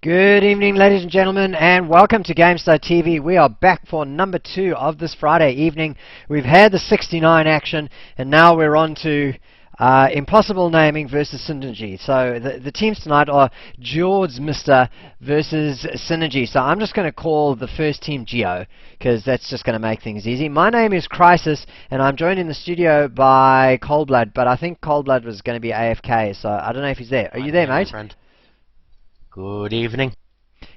Good evening, ladies and gentlemen, and welcome to GeorDsMiiStEr TV. We are back for number 2 of this Friday evening. We've had the 69 action, and now we're on to impossible naming versus synergy. So the teams tonight are GeorDsMiiStEr versus synergy. So I'm just going to call the first team Geo, because that's just going to make things easy. My name is Chrisis, and I'm joined in the studio by Coldblood, but I think Coldblood was going to be AFK, so I don't know if he's there. Are you there, mate? Friend. Good evening.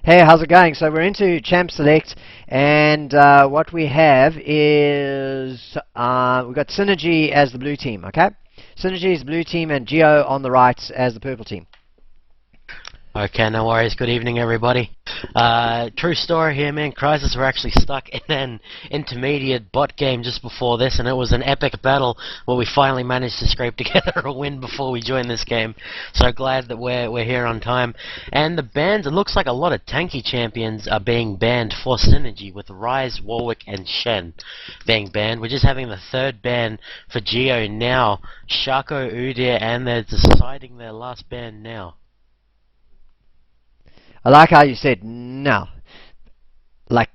Hey, how's it going? So we're into Champ Select, and what we have is we've got Synergy as the blue team, okay? Synergy is the blue team, and Geo on the right as the purple team. Okay, no worries. Good evening, everybody. True story here, man. Chrisis were actually stuck in an intermediate bot game just before this, and it was an epic battle where we finally managed to scrape together a win before we joined this game. So glad that we're here on time. And the bans, it looks like a lot of tanky champions are being banned for Synergy, with Ryze, Warwick, and Shen being banned. We're just having the third ban for Geo now. Shaco, Udyr, and they're deciding their last ban now. I like how you said now, like,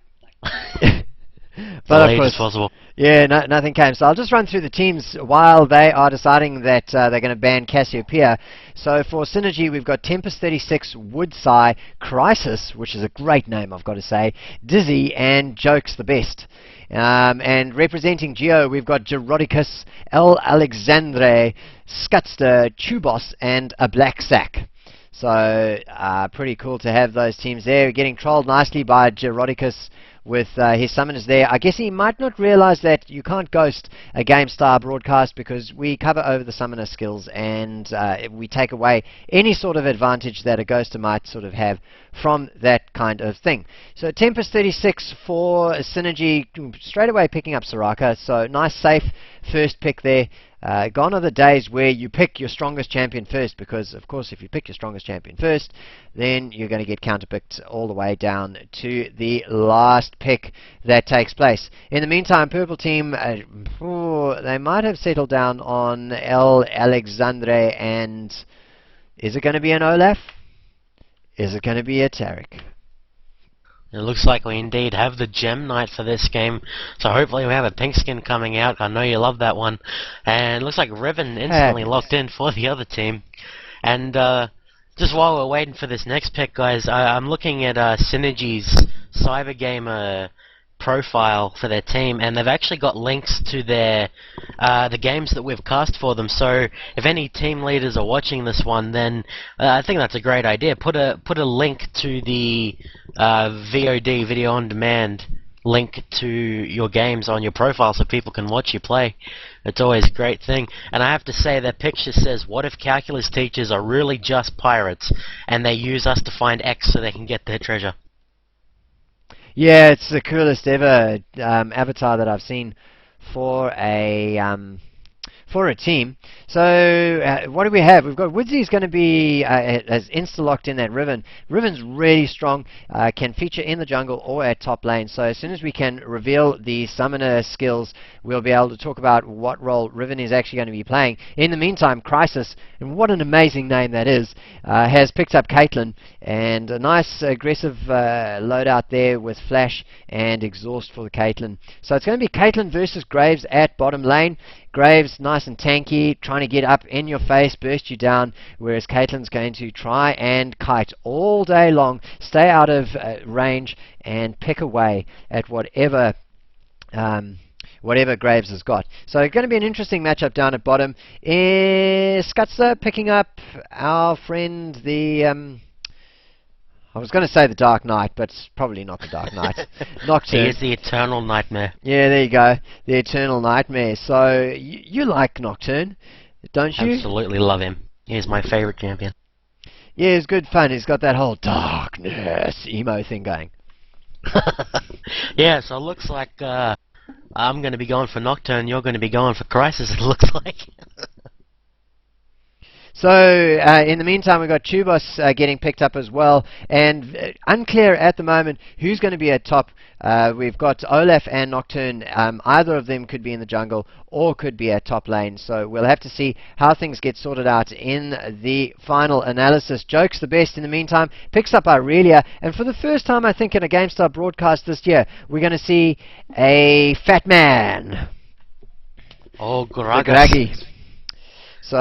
but of course, possible. Yeah, nothing came. So I'll just run through the teams while they are deciding that they're going to ban Cassiopeia. So for Synergy, we've got Tempest36, Woodside, Chrisis, which is a great name, I've got to say, Dizzy, and Jokes the Best. And representing Geo, we've got GeOrDsMiiStEr, L. Alexandre, ScutSter, Tubos, and a Black Sack. So, pretty cool to have those teams there. Getting trolled nicely by GeOrDsMiiStEr with his summoners there. I guess he might not realize that you can't ghost a GameStar broadcast, because we cover over the summoner skills, and we take away any sort of advantage that a ghoster might sort of have from that kind of thing. So Tempest36 for Synergy, straight away picking up Soraka. So nice safe first pick there. Gone are the days where you pick your strongest champion first, because of course if you pick your strongest champion first, then you're going to get counterpicked all the way down to the last pick that takes place. In the meantime, purple team, they might have settled down on L. Alexandre, and is it going to be an Olaf? Is it going to be a Taric? It looks like we indeed have the Gem Knight for this game, so hopefully we have a pink skin coming out. I know you love that one. And it looks like Riven instantly locked in for the other team. And just while we're waiting for this next pick, guys, I'm looking at Synergy's Cybergamer profile for their team, and they've actually got links to their the games that we've cast for them. So if any team leaders are watching this one, then I think that's a great idea. Put a link to the VOD, video on demand link to your games on your profile so people can watch you play. It's always a great thing. And I have to say, that picture says, what if calculus teachers are really just pirates and they use us to find X so they can get their treasure? Yeah, it's the coolest ever avatar that I've seen for a team. So what do we have? We've got Woodsy's going to be as insta-locked in that Riven. Riven's really strong, can feature in the jungle or at top lane. So as soon as we can reveal the summoner skills, we'll be able to talk about what role Riven is actually going to be playing. In the meantime, Chrisis, and what an amazing name that is, has picked up Caitlyn, and a nice aggressive loadout there with Flash and Exhaust for the Caitlyn. So it's going to be Caitlyn versus Graves at bottom lane. Graves nice and tanky, trying to get up in your face, burst you down, whereas Caitlyn's going to try and kite all day long, stay out of range, and pick away at whatever Graves has got. So it's going to be an interesting matchup down at bottom. ScutSter picking up our friend the I was going to say the Dark Knight, but it's probably not the Dark Knight. Nocturne. He is the Eternal Nightmare. Yeah, there you go. The Eternal Nightmare. So, you like Nocturne, don't you? Absolutely love him. He's my favorite champion. Yeah, he's good fun. He's got that whole darkness emo thing going. Yeah, so it looks like I'm going to be going for Nocturne, you're going to be going for Chrisis, it looks like. So in the meantime, we've got Tubos getting picked up as well, and unclear at the moment who's going to be at top. We've got Olaf and Nocturne. Either of them could be in the jungle or could be at top lane. So we'll have to see how things get sorted out in the final analysis. Joke's the best in the meantime. Picks up Aurelia, and for the first time, I think, in a GameStar broadcast this year, we're going to see a fat man. Oh, Graggy. So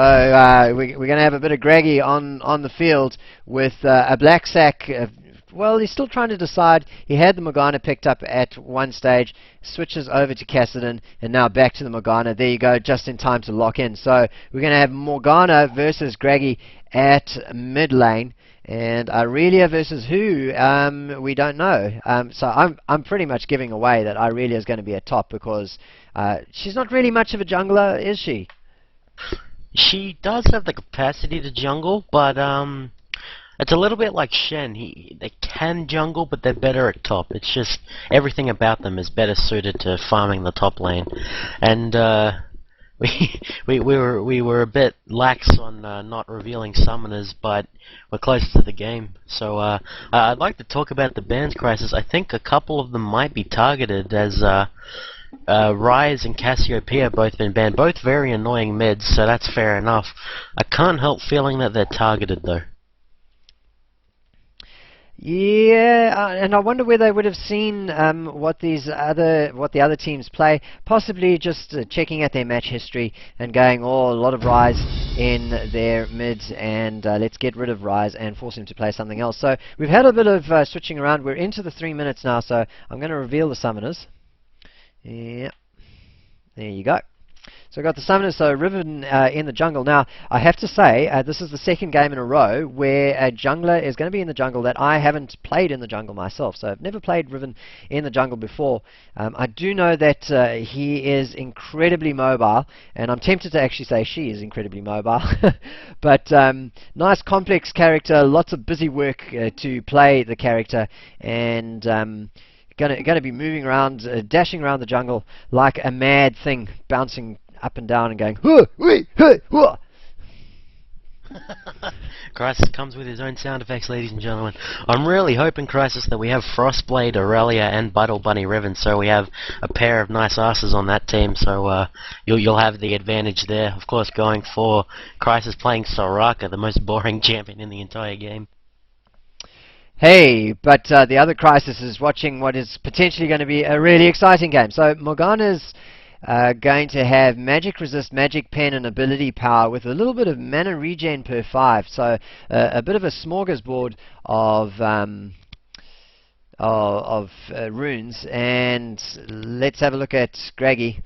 we're going to have a bit of Graggy on the field with a Black Sack. Well, he's still trying to decide. He had the Morgana picked up at one stage, switches over to Kassadin, and now back to the Morgana. There you go, just in time to lock in. So we're going to have Morgana versus Graggy at mid lane, and Aurelia versus who? We don't know. So I'm pretty much giving away that Aurelia is going to be at top because she's not really much of a jungler, is she? She does have the capacity to jungle, but it's a little bit like Shen. They can jungle, but they're better at top. It's just everything about them is better suited to farming the top lane. And we were a bit lax on not revealing summoners, but we're close to the game. So I'd like to talk about the bans, Chrisis. I think a couple of them might be targeted, as Rise and Cassiopeia have both been banned. Both very annoying mids, so that's fair enough. I can't help feeling that they're targeted, though. Yeah, and I wonder where they would have seen what the other teams play. Possibly just checking at their match history and going, oh, a lot of Rise in their mids, and let's get rid of Rise and force him to play something else. So we've had a bit of switching around. We're into the 3 minutes now, so I'm going to reveal the summoners. Yeah, there you go. So I've got the summoners, so Riven in the jungle. Now, I have to say, this is the second game in a row where a jungler is going to be in the jungle that I haven't played in the jungle myself. So I've never played Riven in the jungle before. I do know that he is incredibly mobile, and I'm tempted to actually say she is incredibly mobile. But nice complex character, lots of busy work to play the character, and going to be moving around, dashing around the jungle like a mad thing, bouncing up and down and going, huh, wee, hey, huh. Chrisis comes with his own sound effects, ladies and gentlemen. I'm really hoping, Chrisis, that we have Frostblade, Aurelia, and Buttle Bunny Riven, so we have a pair of nice asses on that team, so you'll have the advantage there. Of course, going for Chrisis playing Soraka, the most boring champion in the entire game. Hey, but the other Chrisis is watching what is potentially going to be a really exciting game. So Morgana's going to have Magic Resist, Magic Pen, and Ability Power with a little bit of mana regen per 5. So a bit of a smorgasbord of runes. And let's have a look at Graggy.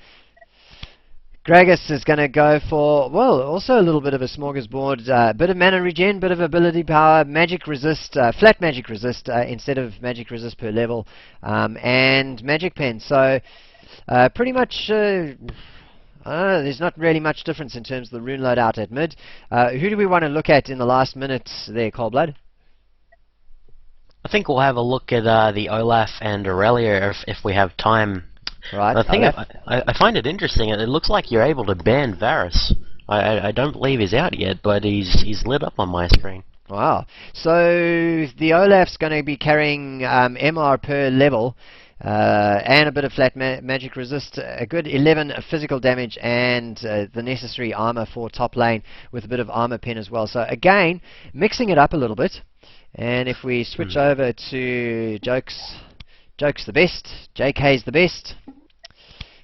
Gragas is going to go for, well, also a little bit of a smorgasbord, bit of mana regen, bit of ability power, magic resist, flat magic resist instead of magic resist per level, and magic pen. So pretty much, there's not really much difference in terms of the rune loadout at mid. Who do we want to look at in the last minute there, Coldblood? I think we'll have a look at the Olaf and Aurelia if we have time. Right. The thing I find it interesting, it looks like you're able to ban Varus. I don't believe he's out yet, but he's lit up on my screen. Wow. So the Olaf's going to be carrying MR per level, and a bit of flat magic resist, a good 11 physical damage, and the necessary armor for top lane with a bit of armor pen as well. So again, mixing it up a little bit. And if we switch over to Joke's the best, JK's the best,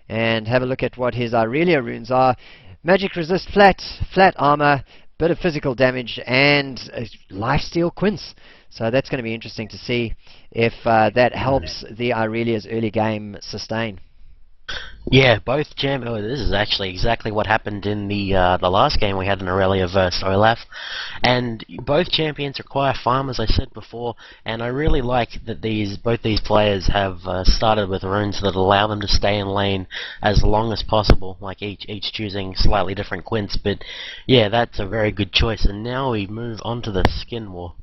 and have a look at what his Aurelia runes are. Magic resist, flat armor, bit of physical damage, and lifesteal quince. So that's going to be interesting to see if that helps the Aurelia's early game sustain. Yeah, both this is actually exactly what happened in the last game we had in Aurelia versus Olaf, and both champions require farm, as I said before, and I really like that both these players have started with runes that allow them to stay in lane as long as possible, like each choosing slightly different quints. But yeah, that's a very good choice, and now we move on to the skin war.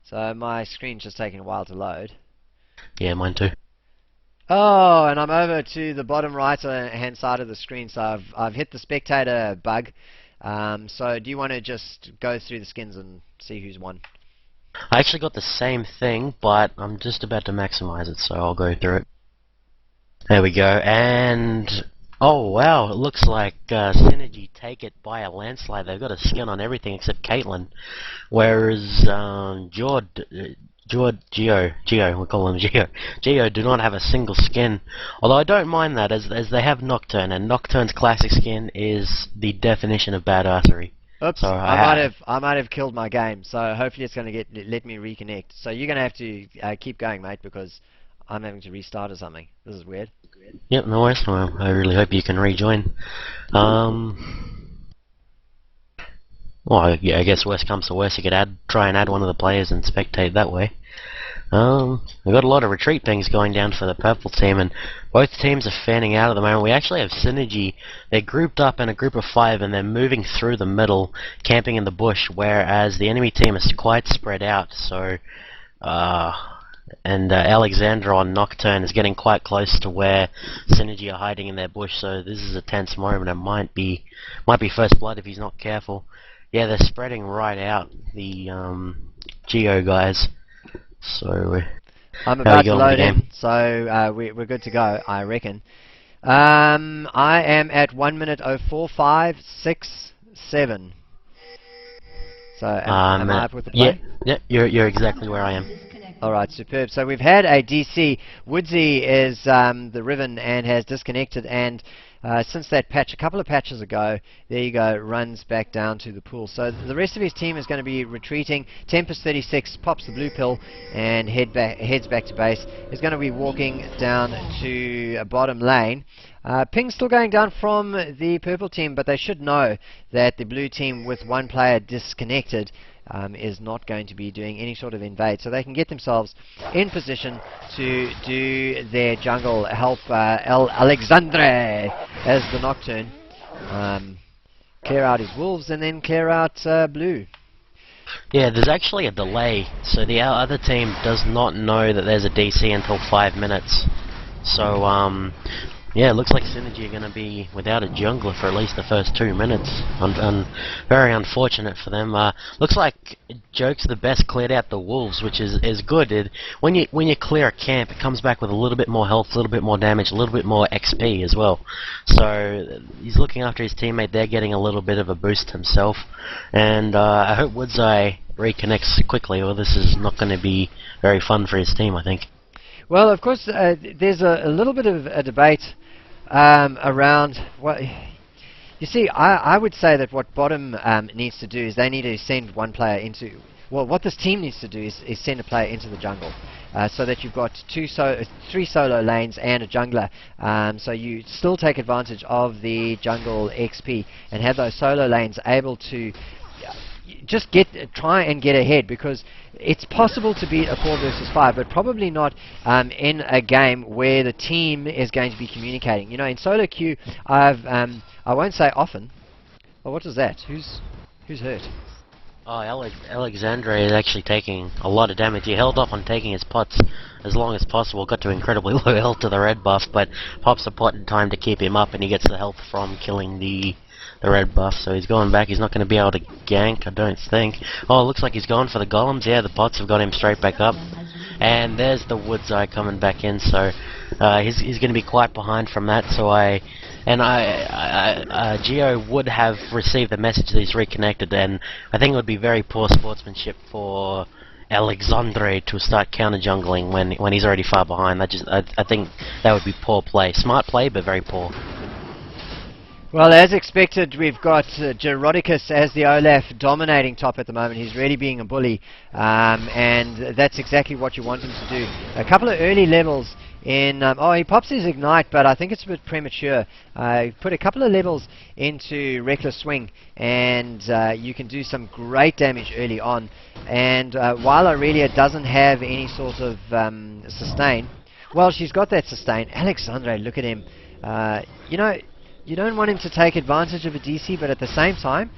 So my screen's just taking a while to load. Yeah, mine too. Oh, and I'm over to the bottom right hand side of the screen, so I've hit the spectator bug. So do you want to just go through the skins and see who's won? I actually got the same thing, but I'm just about to maximize it, so I'll go through it. There we go, and oh wow, it looks like Synergy take it by a landslide. They've got a skin on everything except Caitlyn, whereas Geo, we call him Geo do not have a single skin. Although I don't mind that, as they have Nocturne, and Nocturne's classic skin is the definition of badassery. Oops, So I might have killed my game, so hopefully it's going to let me reconnect. So you're going to have to keep going, mate, because I'm having to restart or something. This is weird. Yep, no worries. Well, I really hope you can rejoin. Well, yeah, I guess worst comes to worst, you could try and add one of the players and spectate that way. We've got a lot of retreat things going down for the purple team, and both teams are fanning out at the moment. We actually have Synergy. They're grouped up in a group of 5, and they're moving through the middle, camping in the bush, whereas the enemy team is quite spread out. So, Alexandra on Nocturne is getting quite close to where Synergy are hiding in their bush. So this is a tense moment. It might be first blood if he's not careful. Yeah, they're spreading right out, the Geo guys. So I'm about to load in, so we're good to go, I reckon. I am at 1 minute 04.567. So am I up with the play? Yeah, you're exactly where I am. Alright, superb. So we've had a DC. Woodsy is the Riven and has disconnected, and since that patch, a couple of patches ago, there you go, runs back down to the pool. So the rest of his team is going to be retreating. Tempest 36 pops the blue pill and heads back to base. Is going to be walking down to a bottom lane. Ping's still going down from the purple team, but they should know that the blue team with one player disconnected is not going to be doing any sort of invade, so they can get themselves in position to do their jungle help Alexandre as the Nocturne clear out his wolves and then clear out blue. Yeah, there's actually a delay, so the other team does not know that there's a DC until 5 minutes. So yeah, it looks like Synergy are going to be without a jungler for at least the first 2 minutes. Very unfortunate for them. Looks like Joke's the best cleared out the wolves, which is good. When you clear a camp, it comes back with a little bit more health, a little bit more damage, a little bit more XP as well. So he's looking after his teammate. They're getting a little bit of a boost himself, and I hope Woodseye reconnects quickly, or this is not going to be very fun for his team, I think. Well, of course, there's a little bit of a debate around what. You see, I would say that what bottom needs to do is they need to send one player into. Well, what this team needs to do is send a player into the jungle, so that you've got 3 solo lanes and a jungler. So you still take advantage of the jungle XP and have those solo lanes able to just try and get ahead, because it's possible to beat a 4 versus 5, but probably not in a game where the team is going to be communicating. You know, in solo queue, I won't say often. Oh, what was that? Who's hurt? Oh, Alexandre is actually taking a lot of damage. He held off on taking his pots as long as possible, got to incredibly low health to the red buff, but pops a pot in time to keep him up, and he gets the health from killing the red buff, so he's going back. He's not going to be able to gank, I don't think. Oh, it looks like he's going for the golems. Yeah, the bots have got him straight back up. And there's the Woodseye coming back in, so he's going to be quite behind from that. So Geo would have received the message that he's reconnected, and I think it would be very poor sportsmanship for Alexandre to start counter jungling when he's already far behind. I think that would be poor play. Smart play, but very poor. Well, as expected, we've got GeOrDsMiiStEr as the Olaf dominating top at the moment. He's really being a bully, and that's exactly what you want him to do. A couple of early levels in... oh, he pops his Ignite, but I think it's a bit premature. Put a couple of levels into Reckless Swing, and you can do some great damage early on. And while Aurelia doesn't have any sort of sustain, well, she's got that sustain. Alexandre, look at him. You know... You don't want him to take advantage of a DC, but at the same time,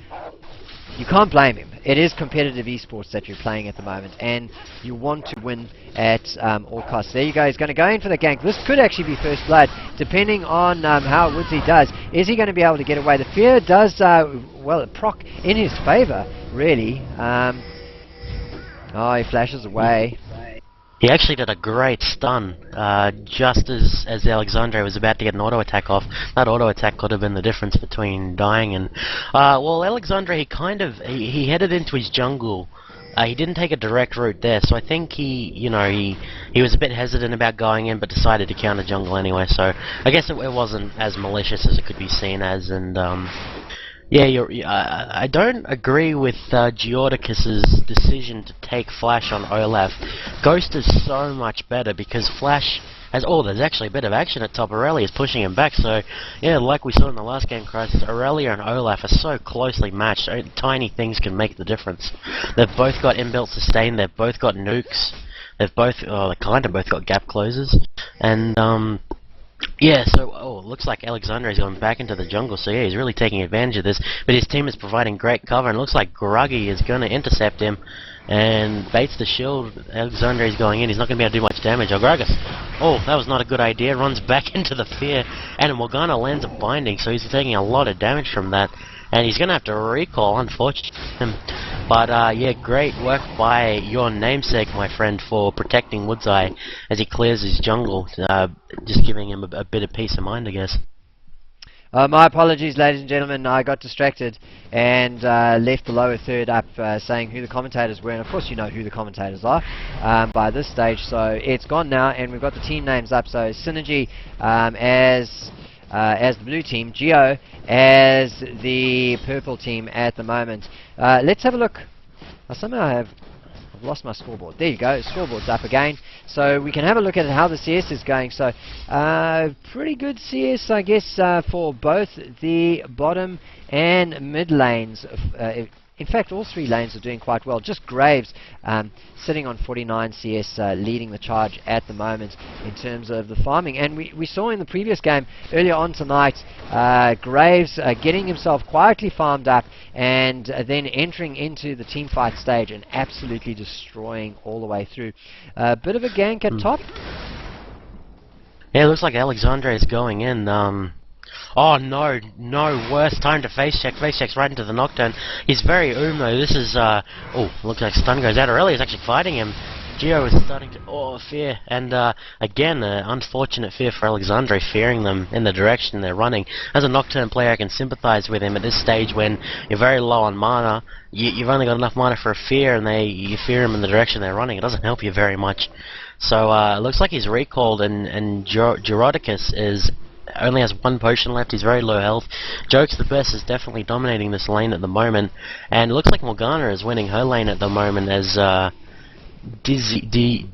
you can't blame him. It is competitive esports that you're playing at the moment, and you want to win at all costs. There you go. He's going to go in for the gank. This could actually be first blood, depending on how Woodsy does. Is he going to be able to get away? The fear does, well, proc in his favor, really. Oh, he flashes away. He actually did a great stun, just as Alexandre was about to get an auto attack off. That auto attack could have been the difference between dying and... well, Alexandre, he headed into his jungle. He didn't take a direct route there, so I think he was a bit hesitant about going in, but decided to counter jungle anyway, so I guess it wasn't as malicious as it could be seen as, and... yeah, I don't agree with GeOrDsMiiStEr's decision to take Flash on Olaf. Ghost is so much better because Flash has... Oh, there's actually a bit of action at top. Aurelia is pushing him back, so... Yeah, like we saw in the last game, Chrisis, Aurelia and Olaf are so closely matched. Tiny things can make the difference. They've both got inbuilt sustain, they've both got nukes, they've both... Oh, they kind of both got gap closers. And, yeah, so, it looks like Alexandre is going back into the jungle, so yeah, he's really taking advantage of this, but his team is providing great cover, and it looks like Gruggy is going to intercept him, and baits the shield. Alexandre is going in, he's not going to be able to do much damage. Gragas, oh, that was not a good idea, runs back into the fear, and Morgana lands a binding, so he's taking a lot of damage from that, and he's going to have to recall, unfortunately. But, yeah, great work by your namesake, my friend, for protecting Woodseye as he clears his jungle, just giving him a bit of peace of mind, I guess. My apologies, ladies and gentlemen. I got distracted and left the lower third up saying who the commentators were, and of course you know who the commentators are by this stage, so it's gone now, and we've got the team names up. So Synergy as the blue team, Geo as the purple team at the moment. Let's have a look. Somehow I've lost my scoreboard. There you go, scoreboard's up again. So we can have a look at how the CS is going. So pretty good CS, I guess, for both the bottom and mid lanes. In fact, all three lanes are doing quite well. Just Graves sitting on 49 CS, leading the charge at the moment in terms of the farming. And we saw in the previous game earlier on tonight, Graves getting himself quietly farmed up and then entering into the team fight stage and absolutely destroying all the way through. A bit of a gank at top. Yeah, it looks like Alexandre is going in. Oh no, worst time to face check. Face check's right into the Nocturne. He's very though. This is, oh, looks like stun goes out. Aurelia is actually fighting him. Geo is starting to, fear. And, again, unfortunate fear for Alexandre, fearing them in the direction they're running. As a Nocturne player, I can sympathize with him at this stage when you're very low on mana. You've only got enough mana for a fear, and you fear him in the direction they're running. It doesn't help you very much. So, it looks like he's recalled, and GeOrDsMiiStEr only has one potion left. He's very low health. Jokes the Best is definitely dominating this lane at the moment, and it looks like Morgana is winning her lane at the moment as Dizzy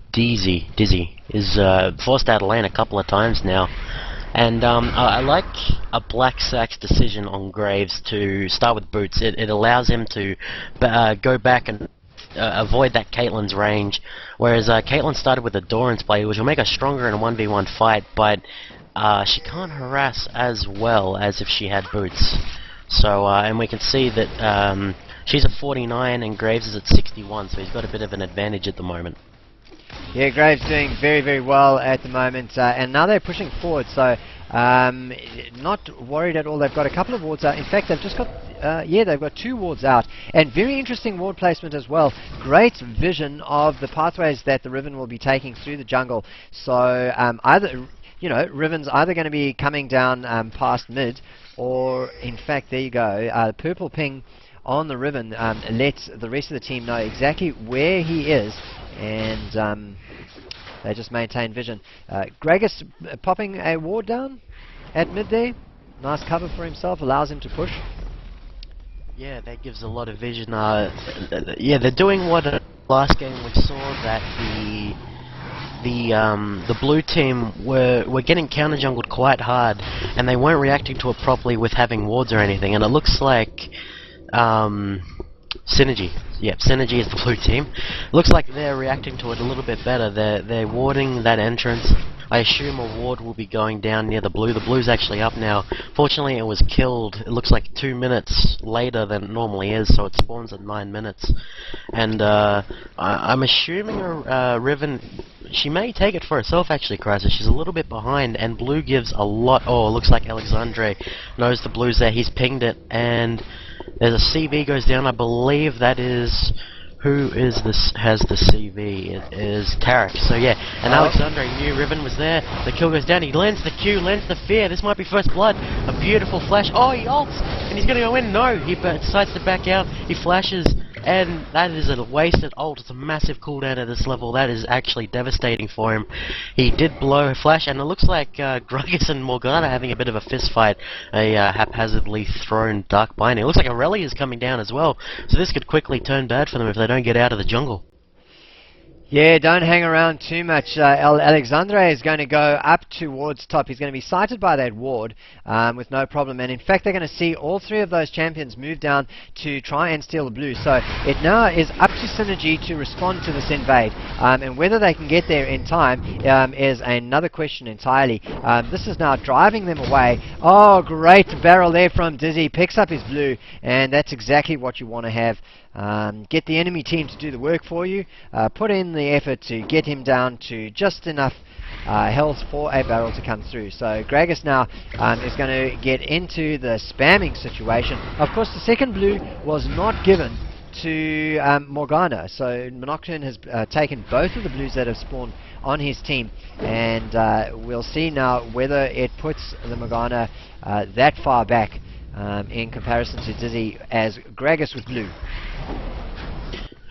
is forced out of lane a couple of times now. And I like a Black Sack's decision on Graves to start with boots. It allows him to go back and avoid that Caitlyn's range, whereas Caitlyn started with a Doran's play, which will make her stronger in a 1v1 fight, but she can't harass as well as if she had boots. So, and we can see that she's at 49 and Graves is at 61, so he's got a bit of an advantage at the moment. Yeah, Graves doing very, very well at the moment, and now they're pushing forward, so not worried at all. They've got a couple of wards out. In fact, they've just got, they've got 2 wards out, and very interesting ward placement as well. Great vision of the pathways that the Riven will be taking through the jungle. So either, Riven's either going to be coming down past mid, or in fact, there you go, purple ping on the Riven lets the rest of the team know exactly where he is, and they just maintain vision. Gragas popping a ward down at mid there. Nice cover for himself, allows him to push. Yeah, that gives a lot of vision. Yeah, they're doing what last game we saw, that the blue team were getting counter jungled quite hard, and they weren't reacting to it properly with having wards or anything. And it looks like Synergy. Yep, Synergy is the blue team. Looks like they're reacting to it a little bit better. They're warding that entrance. I assume a ward will be going down near the blue. The blue's actually up now. Fortunately, it was killed. It looks like 2 minutes later than it normally is, so it spawns at 9 minutes. And I'm assuming Riven, she may take it for herself actually, Chrisis. She's a little bit behind, and blue gives a lot. Oh, it looks like Alexandre knows the blue's there. He's pinged it, and there's a CV goes down. I believe that is... Who is this? Has the CV? It is Tarek. So yeah, and Alexandre knew Riven was there. The kill goes down. He lands the Q, lands the fear. This might be first blood. A beautiful flash. Oh, he ults, and he's gonna go in. No, he decides to back out. He flashes, and that is a wasted ult. It's a massive cooldown at this level. That is actually devastating for him. He did blow a flash, and it looks like Gragas and Morgana having a bit of a fist fight. A haphazardly thrown Dark Binding. It looks like Aurelia is coming down as well. So this could quickly turn bad for them if they don't get out of the jungle. Yeah, don't hang around too much. Alexandre is going to go up towards top. He's going to be sighted by that ward with no problem. And in fact, they're going to see all three of those champions move down to try and steal the blue. So it now is up to Synergy to respond to this invade. And whether they can get there in time is another question entirely. This is now driving them away. Oh, great barrel there from Dizzy. Picks up his blue. And that's exactly what you want to have. Get the enemy team to do the work for you. Put in the effort to get him down to just enough health for a barrel to come through. So Gragas now is going to get into the spamming situation. Of course, the second blue was not given to Morgana. So Nocturne has taken both of the blues that have spawned on his team. And we'll see now whether it puts the Morgana that far back in comparison to Dizzy as Gragas with blue.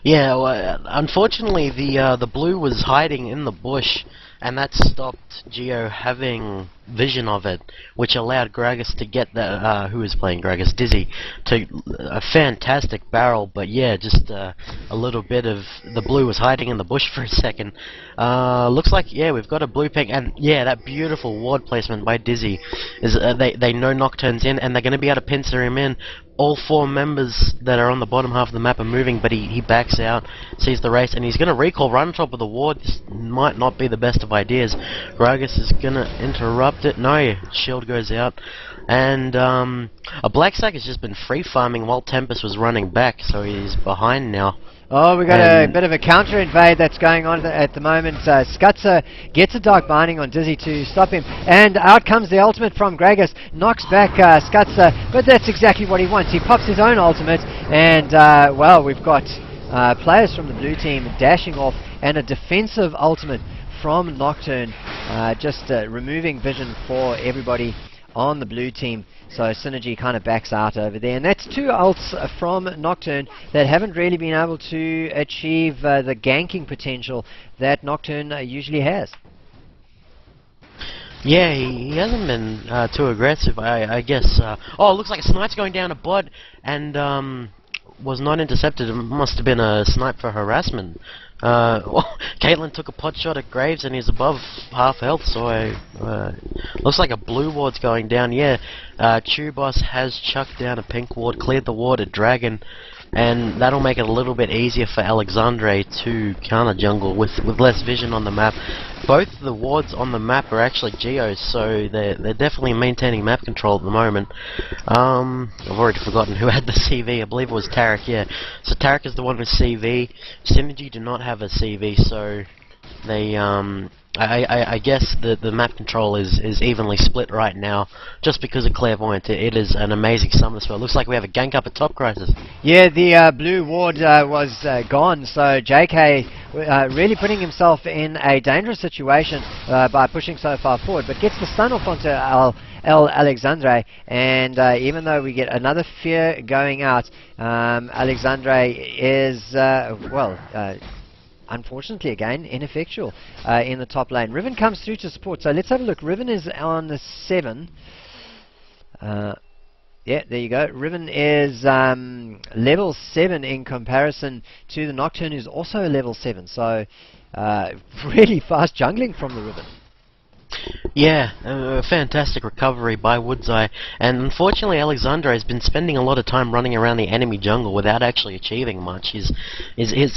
Yeah, well, unfortunately the blue was hiding in the bush, and that stopped Geo having vision of it, which allowed Gragas to get the who is playing Gragas? Dizzy, to a fantastic barrel. But yeah, just a little bit of the blue was hiding in the bush for a second. Looks like, yeah, we've got a blue ping, and yeah, that beautiful ward placement by Dizzy is they know Nocturne's in, and they're going to be able to pincer him in. All four members that are on the bottom half of the map are moving, but he backs out, sees the race, and he's going to recall right on top of the ward. This might not be the best of ideas. Gragas is going to interrupt it. No, shield goes out. And a Black Sack has just been free farming while Tempest was running back, so he's behind now. Oh, we've got a bit of a counter invade that's going on at the moment. Scutzer gets a Dark Binding on Dizzy to stop him, and out comes the ultimate from Gragas, knocks back Scutzer, but that's exactly what he wants. He pops his own ultimate, and well, we've got players from the blue team dashing off, and a defensive ultimate from Nocturne, just removing vision for everybody on the blue team. So Synergy kind of backs out over there, and that's two ults from Nocturne that haven't really been able to achieve the ganking potential that Nocturne usually has. Yeah, he hasn't been too aggressive, I guess. Oh, it looks like a snipe's going down a bot, and was not intercepted. It must have been a snipe for harassment. Well, Caitlyn took a pot shot at Graves, and he's above half health, so looks like a blue ward's going down. Yeah, Boss has chucked down a pink ward, cleared the ward at Dragon, and that'll make it a little bit easier for Alexandre to counter jungle with less vision on the map. Both the wards on the map are actually Geos, so they're definitely maintaining map control at the moment. I've already forgotten who had the CV. I believe it was Tarek. Yeah, so Tarek is the one with CV. Synergy do not have a CV, so they I guess the map control is evenly split right now, just because of Clairvoyant. It is an amazing summon spell. Looks like we have a gank up at top, Chrisis. Yeah, the blue ward was gone, so JK really putting himself in a dangerous situation by pushing so far forward, but gets the stun off onto Alexandre, and even though we get another fear going out, Alexandre is, well, unfortunately again ineffectual in the top lane. Riven comes through to support, so let's have a look. Riven is on the 7. Yeah, there you go. Riven is level 7 in comparison to the Nocturne, who's also level 7, so really fast jungling from the Riven. Yeah, fantastic recovery by Woodseye, and unfortunately Alexandre has been spending a lot of time running around the enemy jungle without actually achieving much. His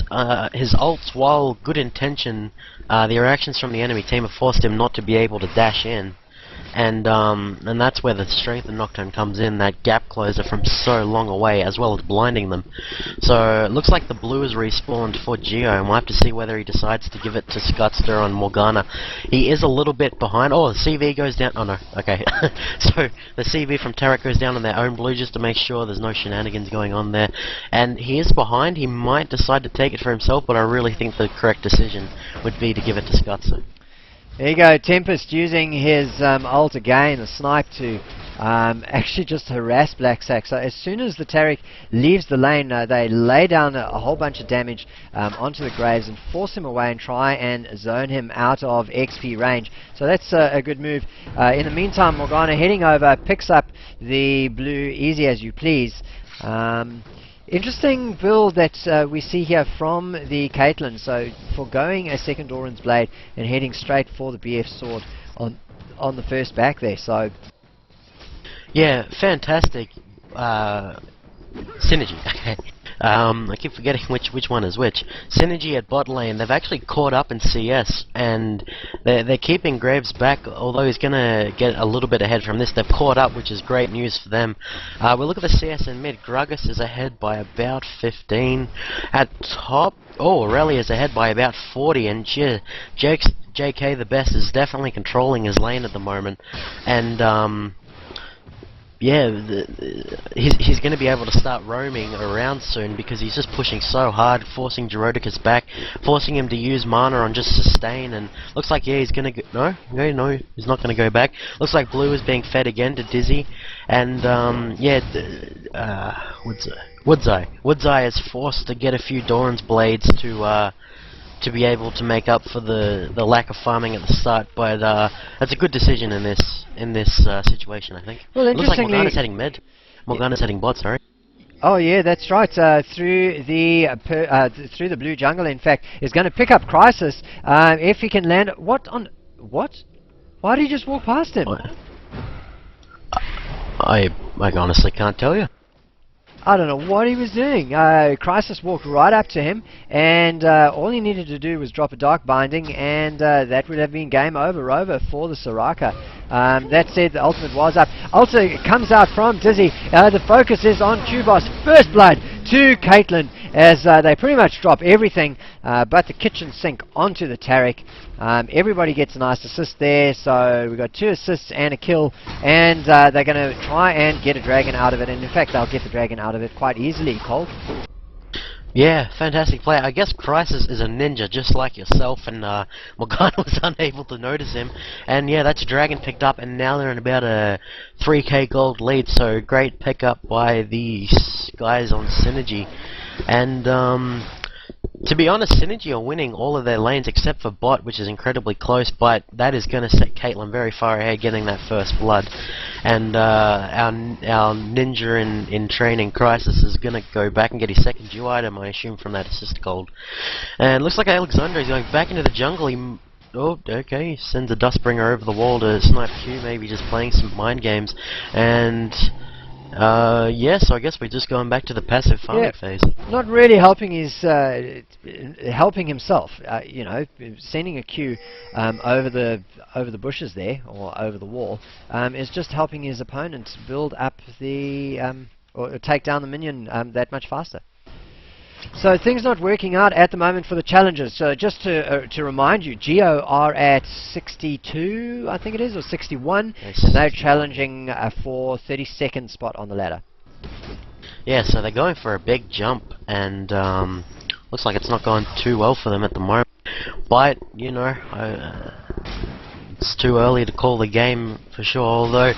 ults, while good intention, the reactions from the enemy team have forced him not to be able to dash in. And that's where the strength of Nocturne comes in, that gap closer from so long away, as well as blinding them. So it looks like the blue is respawned for Geo, and we'll have to see whether he decides to give it to GeorDsMiiStEr on Morgana. He is a little bit behind. Oh, the CV goes down. Oh no, okay. So the CV from Tarek goes down on their own blue just to make sure there's no shenanigans going on there. And he is behind. He might decide to take it for himself, but I really think the correct decision would be to give it to GeorDsMiiStEr. There you go, Tempest using his ult again, a snipe to actually just harass Blacksack. So as soon as the Taric leaves the lane, they lay down a whole bunch of damage onto the Graves and force him away and try and zone him out of XP range. So that's a good move. In the meantime, Morgana heading over, picks up the blue easy as you please. Interesting build that we see here from the Caitlyn. So foregoing a second Doran's Blade and heading straight for the BF sword on the first back there. So yeah, fantastic synergy. I keep forgetting which one is which. Synergy at bot lane. They've actually caught up in CS, and they're keeping Graves back. Although he's gonna get a little bit ahead from this, they've caught up, which is great news for them. We'll look at the CS in mid. Gragas is ahead by about 15. At top, oh, Aurelia is ahead by about 40, and JK the best is definitely controlling his lane at the moment, and yeah, he's going to be able to start roaming around soon because he's just pushing so hard, forcing GeorDsMiiStEr back, forcing him to use mana on just sustain, and looks like, yeah, he's going to go... No, he's not going to go back. Looks like blue is being fed again to Dizzy, and, yeah, Woodseye is forced to get a few Doran's Blades to be able to make up for the lack of farming at the start, but that's a good decision in this situation, I think. Well, it looks like Morgana's heading mid. Morgana's heading bot, sorry. Oh yeah, that's right. Through the blue jungle, in fact, is going to pick up Chrisis if he can land. What? Why did he just walk past him? I honestly can't tell you. I don't know what he was doing. Chrisis walked right up to him, and all he needed to do was drop a Dark Binding, and that would have been game over for the Soraka. That said, the ultimate was up. Ulta comes out from Dizzy. The focus is on Q-Boss. First blood to Caitlyn as they pretty much drop everything but the kitchen sink onto the Taric. Everybody gets a nice assist there, so we've got 2 assists and a kill, and they're going to try and get a dragon out of it, and in fact they'll get the dragon out of it quite easily, Cold. Yeah, fantastic play. I guess Chrisis is a ninja just like yourself, and Morgana was unable to notice him. And yeah, that's a dragon picked up, and now they're in about a 3k gold lead, so great pickup by these guys on Synergy. And to be honest, Synergy are winning all of their lanes except for bot, which is incredibly close, but that is going to set Caitlyn very far ahead, getting that first blood. And our ninja in training, Chrisis, is going to go back and get his second duo item, I assume, from that assist gold. And it looks like Alexandre is going back into the jungle. Oh, okay, he sends a Dustbringer over the wall to snipe Q, maybe just playing some mind games. And yeah, so I guess we're just going back to the passive farming phase. Not really helping helping himself. You know, sending a Q over the bushes there, or over the wall, is just helping his opponent build up the or take down the minion that much faster. So things not working out at the moment for the challengers. So just to remind you, Geo are at 62, I think it is, or 61, yes. And they're challenging for 32nd spot on the ladder. Yeah, so they're going for a big jump, and looks like it's not going too well for them at the moment. But, you know, it's too early to call the game for sure, although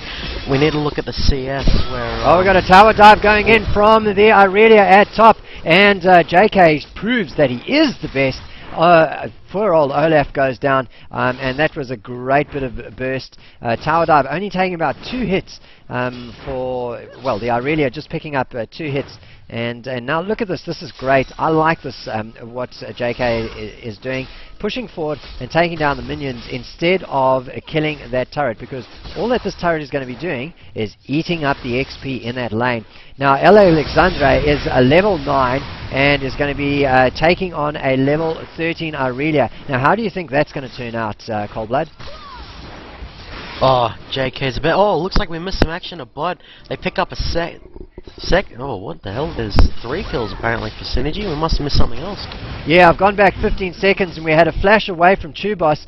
we need to look at the CS where... we've got a tower dive going in from the Aurelia at top, and JK proves that he is the best. Poor old Olaf goes down, and that was a great bit of burst. Tower dive only taking about 2 hits for, well, the Irelia just picking up 2 hits. And now look at this. This is great. I like this, what JK is doing. Pushing forward and taking down the minions instead of killing that turret, because all that this turret is going to be doing is eating up the XP in that lane. Now Alexandre is a level 9 and is going to be taking on a level 13 Irelia. Now how do you think that's going to turn out, Coldblood? Oh, JK's a bit. Oh, looks like we missed some action at bot. They pick up a oh, what the hell? There's 3 kills apparently for Synergy. We must have missed something else. Yeah, I've gone back 15 seconds and we had a flash away from Tubos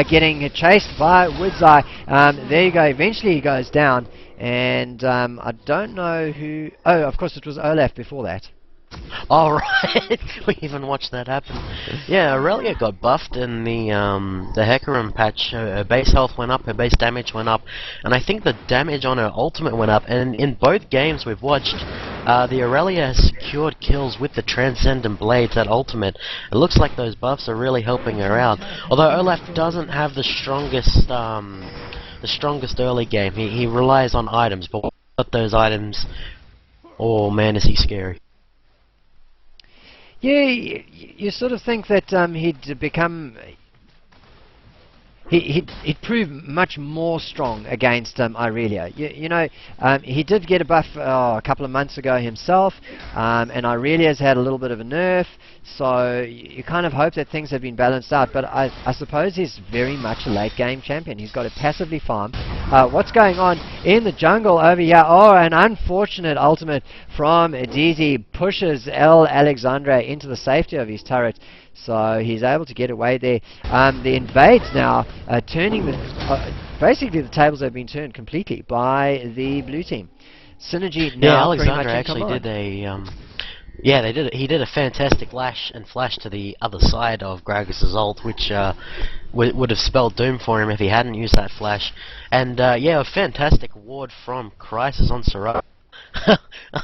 getting chased by Woodseye. There you go. Eventually he goes down. And I don't know who... Oh, of course it was Olaf before that. Alright, we even watched that happen. Yeah, Aurelia got buffed in the Hecarim patch. Her base health went up, her base damage went up, and I think the damage on her ultimate went up. And in both games we've watched, the Aurelia has secured kills with the Transcendent Blades, that ultimate. It looks like those buffs are really helping her out. Although Olaf doesn't have the strongest early game. He relies on items, but without those items, oh man, is he scary. Yeah, you sort of think that he'd become... He'd prove much more strong against Irelia. You know, he did get a buff a couple of months ago himself, and Irelia's had a little bit of a nerf, so you kind of hope that things have been balanced out, but I suppose he's very much a late game champion. He's got to passively farm. What's going on in the jungle over here? Oh, an unfortunate ultimate from DZ pushes Alexandre into the safety of his turret. So he's able to get away there. The invades now turning the... basically the tables have been turned completely by the blue team. Synergy now Alexandre actually did a... he did a fantastic lash and flash to the other side of Gragas' ult, which would have spelled doom for him if he hadn't used that flash. And a fantastic ward from Chrisis on Soraka.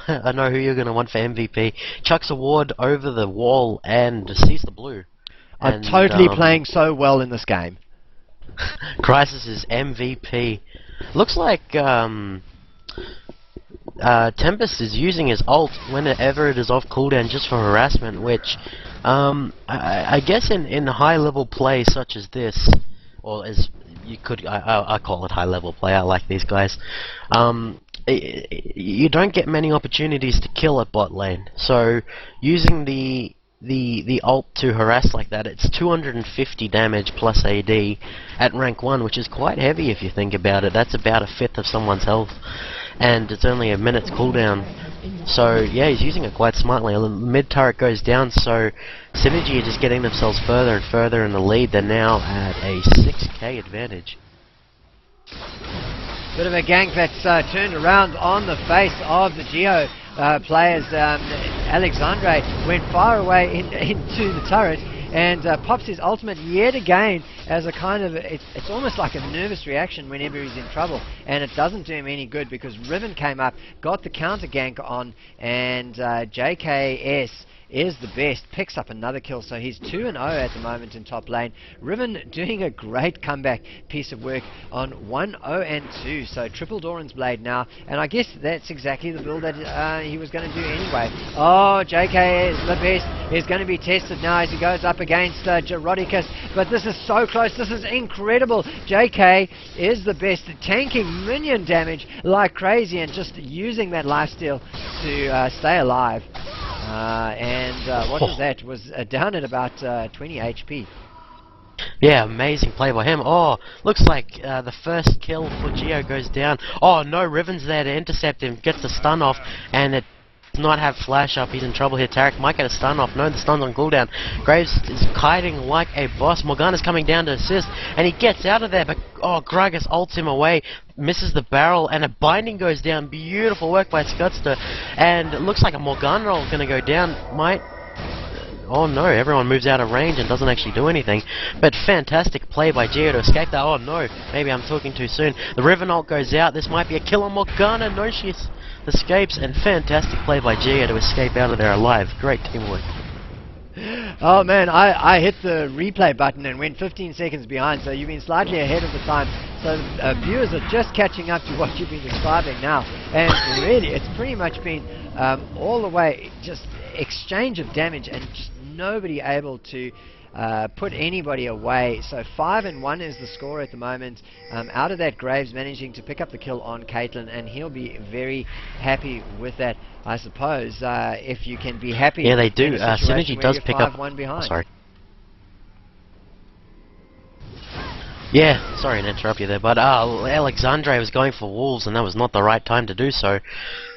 I know who you're going to want for MVP. Chucks a ward over the wall and sees the blue. I'm totally playing so well in this game. Chrisis is MVP. Looks like Tempest is using his ult whenever it is off cooldown just for harassment, which I guess in high level play such as this, or as you could, I call it high level play, I like these guys, you don't get many opportunities to kill at bot lane, so using the ult to harass like that, it's 250 damage plus AD at rank 1, which is quite heavy if you think about it. That's about a fifth of someone's health, and it's only a minute's cooldown. So yeah, he's using it quite smartly. The mid turret goes down, so Synergy are just getting themselves further and further in the lead. They're now at a 6k advantage. Bit of a gank that's turned around on the face of the Geo players. Alexandre went far away into the turret and pops his ultimate yet again as a kind of, it's almost like a nervous reaction whenever he's in trouble, and it doesn't do him any good because Riven came up, got the counter gank on, and JKS is the best, picks up another kill, so he's 2-0 at the moment in top lane. Riven doing a great comeback piece of work on 1-0-2, so triple Doran's Blade now, and I guess that's exactly the build that he was going to do anyway. Oh, JK is the best, is going to be tested now as he goes up against GeOrDsMiiStEr, but this is so close, this is incredible. JK is the best, tanking minion damage like crazy and just using that lifesteal to stay alive. What was that? Was down at about 20 HP. Yeah, amazing play by him. Oh, looks like the first kill for Geo goes down. Oh no, Riven's there to intercept him, gets the stun off, and it does not have flash up. He's in trouble here. Tarek might get a stun off. No, the stun's on cooldown. Graves is kiting like a boss. Morgana's coming down to assist, and he gets out of there, but oh, Gragas ults him away, misses the barrel, and a binding goes down. Beautiful work by GeOrDsMiiStEr, and it looks like a Morgana roll going to go down. Oh no, everyone moves out of range and doesn't actually do anything. But fantastic play by Geo to escape that. Oh no, maybe I'm talking too soon. The Riven ult goes out. This might be a kill on Morgana. No, she escapes, and fantastic play by Geo to escape out of there alive. Great teamwork. Oh man, I hit the replay button and went 15 seconds behind, so you've been slightly ahead of the time. So viewers are just catching up to what you've been describing now. And really, it's pretty much been all the way just exchange of damage and just nobody able to put anybody away. So 5-1 is the score at the moment. Out of that, Graves managing to pick up the kill on Caitlyn, and he'll be very happy with that, I suppose. If you can be happy. Yeah, they do. Synergy does pick up. Behind. Sorry. Yeah, sorry to interrupt you there, but Alexandre was going for Wolves, and that was not the right time to do so.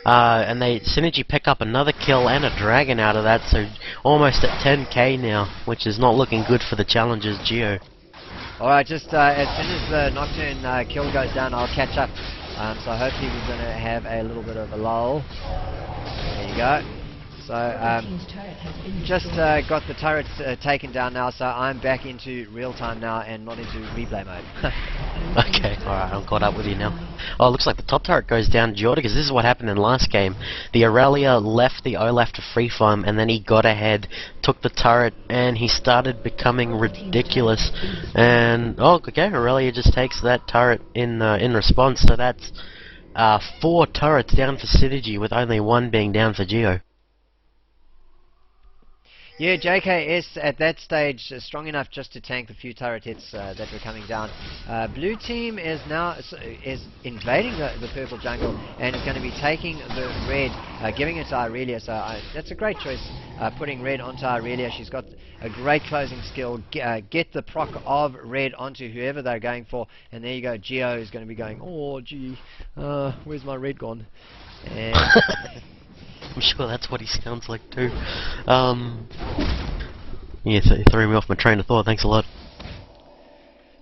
And Synergy pick up another kill and a dragon out of that, so almost at 10k now, which is not looking good for the challengers Geo. Alright, just as soon as the Nocturne kill goes down, I'll catch up. So hopefully we're going to have a little bit of a lull. There you go. So, just got the turrets taken down now, so I'm back into real time now and not into replay mode. Okay, alright, I'm caught up with you now. Oh, it looks like the top turret goes down GeoRd, because this is what happened in last game. The Aurelia left the Olaf to free farm, and then he got ahead, took the turret, and he started becoming ridiculous. And, oh, okay, Aurelia just takes that turret in response, so that's 4 turrets down for Synergy, with only 1 being down for Geo. Yeah, JKS at that stage strong enough just to tank the few turret hits that were coming down. Blue team is now invading the purple jungle and is going to be taking the red, giving it to Aurelia. So that's a great choice, putting red onto Aurelia. She's got a great closing skill. Get the proc of red onto whoever they're going for, and there you go. Geo is going to be going, oh gee, where's my red gone? And I'm sure that's what he sounds like too. Yeah, threw me off my train of thought. Thanks a lot.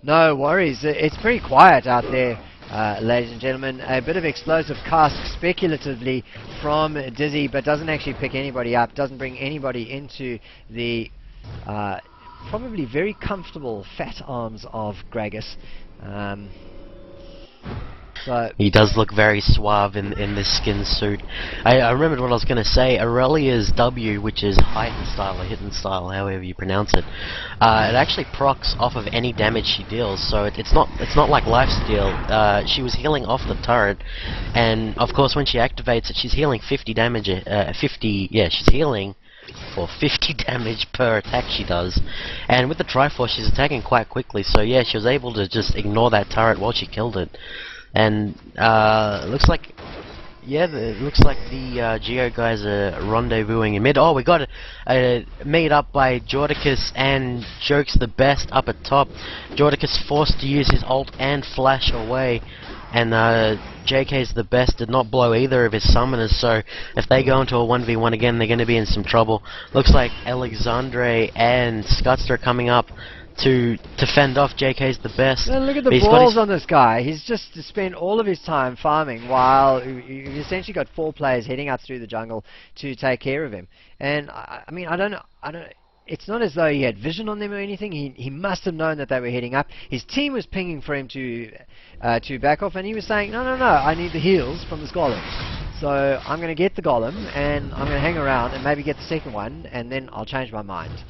No worries. It's pretty quiet out there, ladies and gentlemen. A bit of explosive cast speculatively from Dizzy, but doesn't actually pick anybody up. Doesn't bring anybody into the probably very comfortable fat arms of Gragas. So he does look very suave in this skin suit. I remembered what I was going to say. Aurelia's W, which is heightened style or hidden style, however you pronounce it, it actually procs off of any damage she deals. So it's not like lifesteal. She was healing off the turret, and of course when she activates it, she's healing 50 damage. 50, yeah, she's healing for 50 damage per attack she does, and with the Triforce she's attacking quite quickly. So yeah, she was able to just ignore that turret while she killed it. And looks like, yeah, it looks like the Geo guys are rendezvousing in mid. Oh, we got a meet up by GeOrDsMiiStEr and Jokes the Best up at top. GeOrDsMiiStEr forced to use his ult and flash away, and JK's the Best did not blow either of his summoners, so if they go into a 1v1 again, they're going to be in some trouble. Looks like Alexandre and Scutster are coming up to fend off JK's the Best. Man, look at the balls on this guy. He's just spent all of his time farming while you've essentially got 4 players heading out through the jungle to take care of him. And I mean, I don't know. It's not as though he had vision on them or anything. He must have known that they were heading up. His team was pinging for him to back off, and he was saying, no, I need the heals from the golem. So I'm going to get the golem, and I'm going to hang around and maybe get the second one, and then I'll change my mind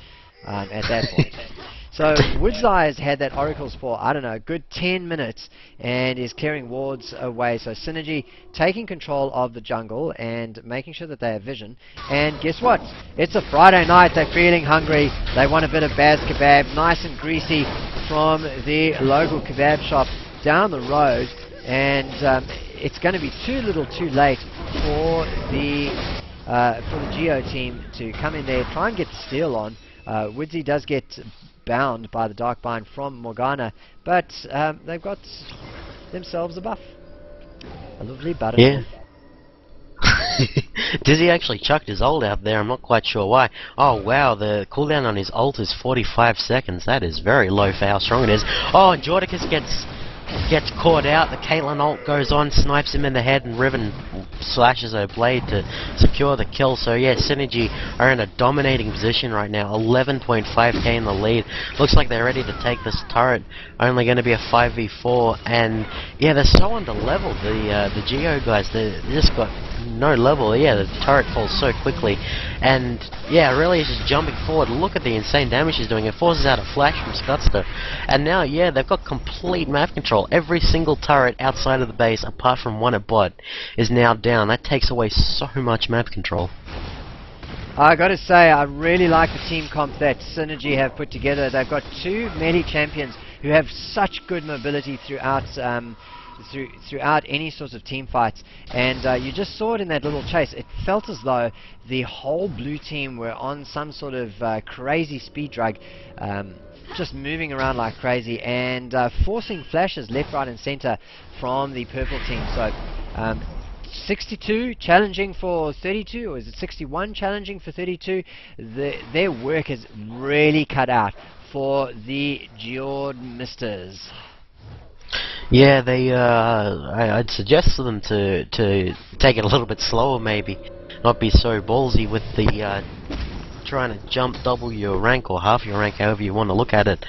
at that point. So WoodsEye has had that Oracles for, I don't know, a good 10 minutes and is clearing wards away. So Synergy taking control of the jungle and making sure that they have vision. And guess what? It's a Friday night. They're feeling hungry. They want a bit of Baz Kebab, nice and greasy from the local kebab shop down the road. And it's going to be too little too late for the Geo team to come in there, try and get the steal on. Woodsy does get bound by the Dark Bind from Morgana, but they've got themselves a buff. A lovely button. Yeah. Dizzy actually chucked his ult out there, I'm not quite sure why. Oh wow, the cooldown on his ult is 45 seconds. That is very low for how strong it is. Oh, and GeOrDsMiiStEr gets caught out. The Caitlyn ult goes on, snipes him in the head, and Riven slashes her blade to secure the kill. So yeah, Synergy are in a dominating position right now, 11.5k in the lead. Looks like they're ready to take this turret. Only going to be a 5v4, and yeah, they're so under leveled, the Geo guys. They just got no level, yeah, the turret falls so quickly. And yeah, Aurelia is just jumping forward. Look at the insane damage she's doing. It forces out a flash from GeOrDsMiiStEr. And now, yeah, they've got complete map control. Every single turret outside of the base, apart from one at bot, is now down. That takes away so much map control. I gotta say, I really like the team comp that Synergy have put together. They've got two melee champions who have such good mobility throughout throughout any sorts of team fights, and you just saw it in that little chase. It felt as though the whole blue team were on some sort of crazy speed drug, just moving around like crazy and forcing flashes left, right and center from the purple team. So 62 challenging for 32, or is it 61 challenging for 32? Their work is really cut out for the GeOrDsMiiStErs. Yeah, I'd suggest to them to take it a little bit slower, maybe. Not be so ballsy with the trying to jump double your rank or half your rank, however you want to look at it.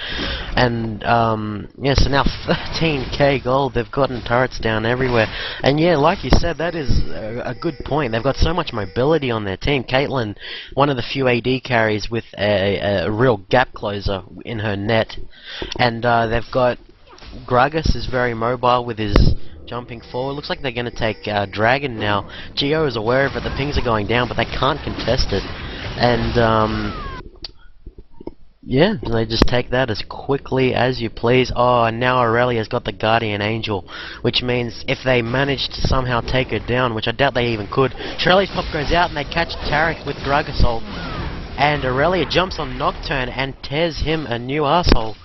And yeah, so now 13k gold, they've gotten turrets down everywhere. And yeah, like you said, that is a good point. They've got so much mobility on their team. Caitlyn, one of the few AD carries with a real gap closer in her net. And they've got Chrisis is very mobile with his jumping forward. Looks like they're going to take Dragon now. Geo is aware of it, the pings are going down, but they can't contest it. And yeah, they just take that as quickly as you please. Oh, and now Aurelia's got the Guardian Angel, which means if they manage to somehow take her down, which I doubt they even could, Shirley's pop goes out and they catch Tarek with Chrisis ult. And Aurelia jumps on Nocturne and tears him a new asshole.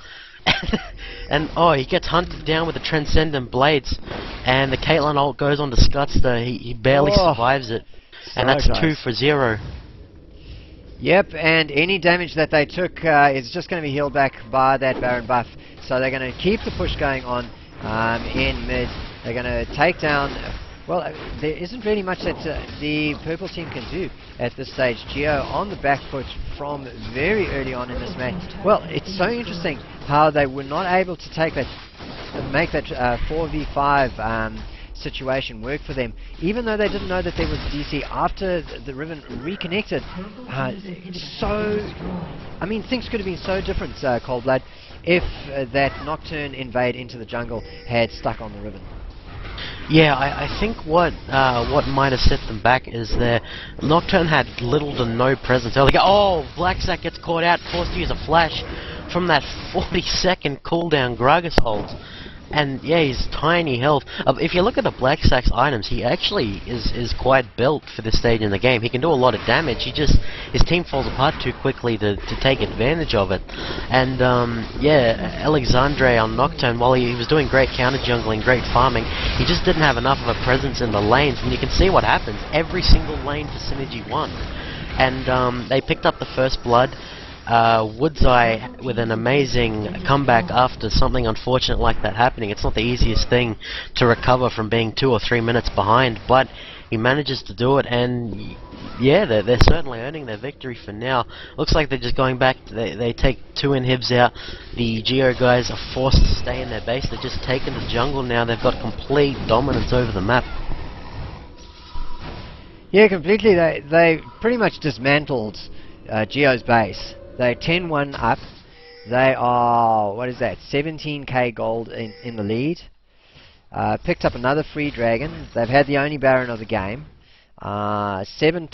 And oh, he gets hunted down with the Transcendent Blades, and the Caitlyn ult goes on to GeOrDsMiiStEr. He barely survives it, and that's 2 for 0. Yep, and any damage that they took is just going to be healed back by that Baron buff. So they're going to keep the push going on in mid. They're going to take down. Well, there isn't really much that the purple team can do at this stage. Geo on the back foot from very early on in this match. Well, it's so interesting how they were not able to make that 4v5 situation work for them, even though they didn't know that there was DC after the Riven reconnected. I mean, things could have been so different, Coldblood, if that Nocturne invade into the jungle had stuck on the Riven. Yeah, I think what might have set them back is their Nocturne had little to no presence early. Oh, Blacksack gets caught out, forced to use a flash from that 40-second cooldown Chrisis ult. And yeah, he's tiny health. If you look at the Blacksack's items, he actually is quite built for this stage in the game. He can do a lot of damage. His team falls apart too quickly to take advantage of it. And yeah, Alexandre on Nocturne, while he was doing great counter jungling, great farming, he just didn't have enough of a presence in the lanes. And you can see what happens. Every single lane for Synergy won. And they picked up the first blood. Woodseye with an amazing comeback after something unfortunate like that happening. It's not the easiest thing to recover from being 2 or 3 minutes behind, but he manages to do it, and yeah, they're certainly earning their victory for now. Looks like they're just going back. They take 2 inhibs out. The Geo guys are forced to stay in their base. They're just taking the jungle now. They've got complete dominance over the map. Yeah, completely. They pretty much dismantled Geo's base. They're 10-1 up. They are, what is that, 17k gold in the lead. Picked up another free dragon. They've had the only Baron of the game. 7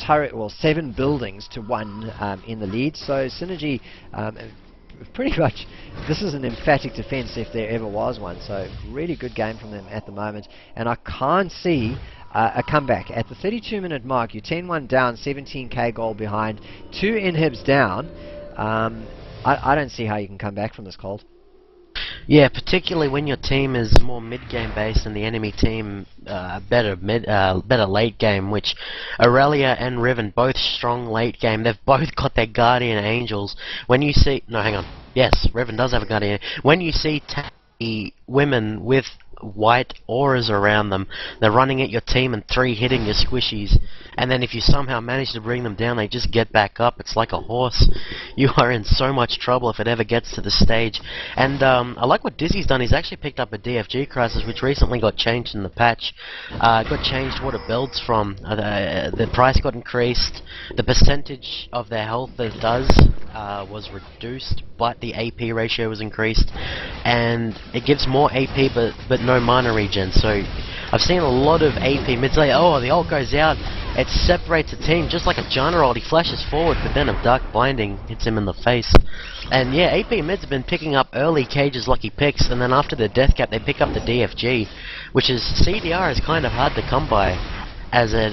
buildings to 1 in the lead. So Synergy, pretty much, this is an emphatic defense if there ever was one. So really good game from them at the moment. And I can't see a comeback. At the 32-minute mark, you're 10-1 down, 17k gold behind, 2 inhibs down. I don't see how you can come back from this, Cold. Yeah, particularly when your team is more mid-game based and the enemy team better late game, which Aurelia and Riven both strong late game. They've both got their Guardian Angels. When you see... No, hang on. Yes, Riven does have a Guardian. When you see women with white auras around them, they're running at your team and 3 hitting your squishies, and then if you somehow manage to bring them down, they just get back up. It's like a horse. you are in so much trouble if it ever gets to the stage. And I like what Dizzy's done. He's actually picked up a DFG Crisis, which recently got changed in the patch. Got changed what it builds from. The price got increased. The percentage of their health that it does was reduced, but the AP ratio was increased. And it gives more AP, but no mana regen. So I've seen a lot of AP mids say, oh, the ult goes out, it separates a team just like a Janna ult. He flashes forward, but then a Dark Binding hits him in the face. And yeah, AP mids have been picking up early Cage's lucky picks, and then after the death cap they pick up the DFG, which is CDR is kind of hard to come by as a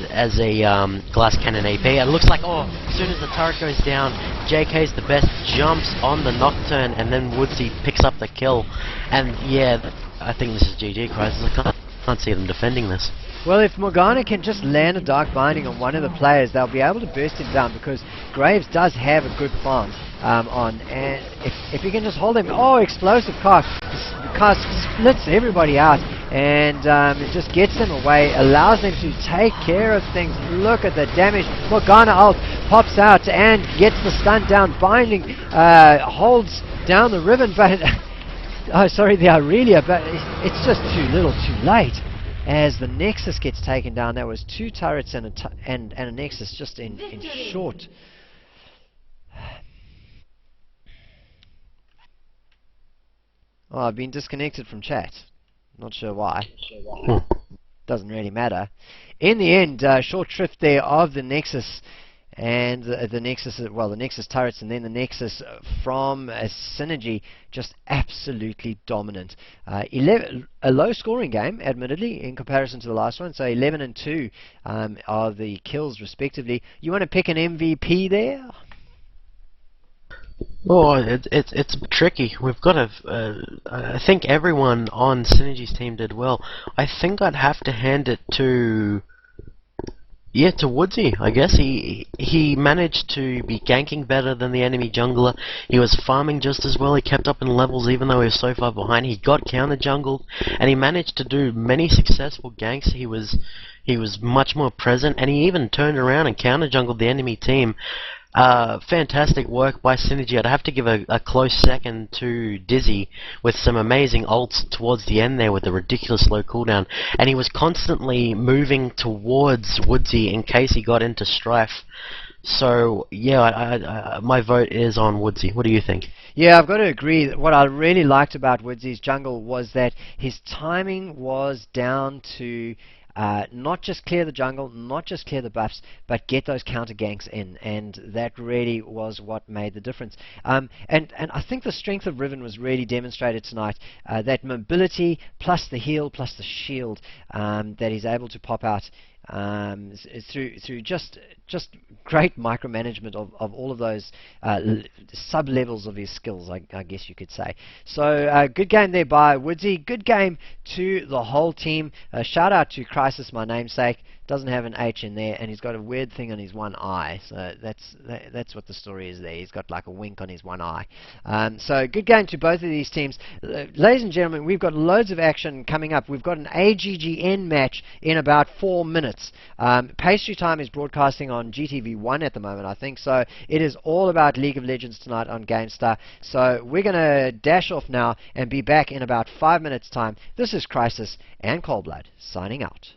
glass cannon AP. It looks like, oh, as soon as the turret goes down, JK's the best, jumps on the Nocturne, and then Woodsy picks up the kill. And yeah, I think this is GG Crisis. I can't see them defending this. Well, if Morgana can just land a Dark Binding on one of the players, they'll be able to burst him down, because Graves does have a good plant on, and if he can just hold him, oh, explosive cast splits everybody out, and it just gets them away, allows them to take care of things. Look at the damage. Morgana ult pops out and gets the stun down. Binding holds down the Riven, but oh, sorry, the Aurelia, but it's just too little, too late. As the Nexus gets taken down, there was 2 turrets and a Nexus just in short. Oh, I've been disconnected from chat. Not sure why. Doesn't really matter. In the end, short shrift there of the Nexus. And the Nexus, well, the Nexus turrets, and then the Nexus from Synergy, just absolutely dominant. A low scoring game, admittedly, in comparison to the last one. So 11 and 2 are the kills, respectively. You want to pick an MVP there? Oh, it's tricky. We've got I think everyone on Synergy's team did well. I think I'd have to hand it to... yeah, to Woodsy. I guess he managed to be ganking better than the enemy jungler. He was farming just as well. He kept up in levels even though he was so far behind. He got counter jungled, and he managed to do many successful ganks. He was much more present, and he even turned around and counter jungled the enemy team. Fantastic work by Synergy. I'd have to give a close second to Dizzy with some amazing ults towards the end there with a ridiculous low cooldown, and he was constantly moving towards Woodsy in case he got into strife. So yeah, my vote is on Woodsy. What do you think? Yeah, I've got to agree. What I really liked about Woodsy's jungle was that his timing was down to not just clear the jungle, not just clear the buffs, but get those counter ganks in, and that really was what made the difference. And I think the strength of Riven was really demonstrated tonight. That mobility plus the heal plus the shield that he's able to pop out through just great micromanagement of all of those sub-levels of his skills, I guess you could say. So good game there by Woodsy. Good game to the whole team. Shout out to Chrisis, my namesake. Doesn't have an H in there, and he's got a weird thing on his one eye. So that's what the story is there. He's got like a wink on his one eye. So good game to both of these teams. Ladies and gentlemen, we've got loads of action coming up. We've got an AGGN match in about 4 minutes. Pastry Time is broadcasting on GTV1 at the moment, I think. So it is all about League of Legends tonight on GameStar. So we're going to dash off now and be back in about 5 minutes' time. This is Chrisis and Coldblood signing out.